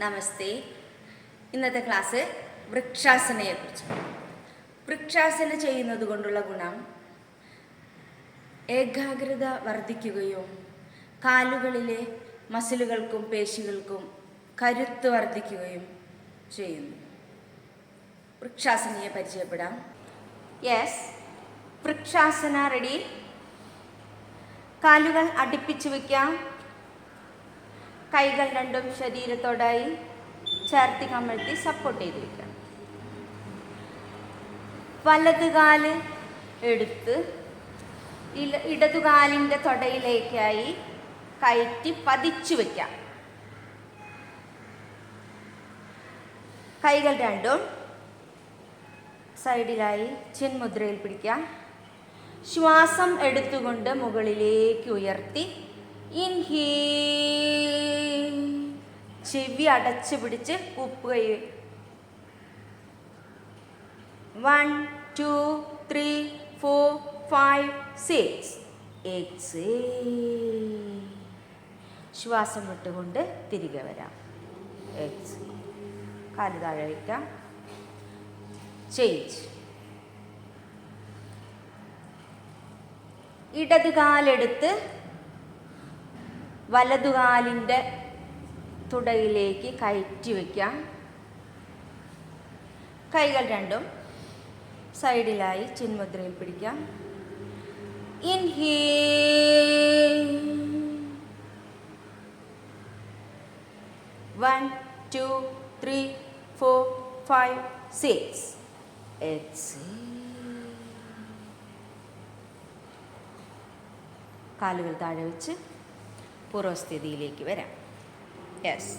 നമസ്തേ. ഇന്നത്തെ ക്ലാസ് വൃക്ഷാസനയെക്കുറിച്ച്. വൃക്ഷാസന ചെയ്യുന്നത് കൊണ്ടുള്ള ഗുണം ഏകാഗ്രത വർദ്ധിക്കുകയും കാലുകളിലെ മസിലുകൾക്കും പേശികൾക്കും കരുത്ത് വർദ്ധിക്കുകയും ചെയ്യുന്നു. വൃക്ഷാസനയെ പരിചയപ്പെടാം. Yes, Vrikshasana ready. കാലുകൾ അടുപ്പിച്ച് വയ്ക്കാം. കൈകൾ രണ്ടും ശരീരത്തോടായി ചേർത്തി കമഴ്ത്തി സപ്പോർട്ട് ചെയ്ത് വയ്ക്കാം. വലതുകാല് എടുത്ത് ഇടതുകാലിൻ്റെ തൊടയിലേക്കായി കയറ്റി പതിച്ചു വയ്ക്കാം. കൈകൾ രണ്ടും സൈഡിലായി ചിന്മുദ്രയിൽ പിടിക്കാം. ശ്വാസം എടുത്തുകൊണ്ട് മുകളിലേക്ക് ഉയർത്തി ഇൻഹേൽ. ചെവി അടച്ചു പിടിച്ച് ഉപ്പുകൈ. 1 2 3 4 5 6. എക്സേൽ. ശ്വാസം വിട്ടുകൊണ്ട് തിരികെ വരാം. എക്സേൽ. കാല് താഴെ വയ്ക്കാം. ചേഞ്ച്. ഇടതുകാലെടുത്ത് വലതുകാലിൻ്റെ തുടയിലേക്ക് കയറ്റി വയ്ക്കാം. കൈകൾ രണ്ടും സൈഡിലായി ചിന്മുദ്രയിൽ പിടിക്കാം. ഇൻഹേൽ. 1 2 3 4 5 6. എക്സേൽ. കാലുകൾ താഴെ വെച്ച് പൂർവ്വസ്ഥിതിയിലേക്ക് വരാം. യെസ്.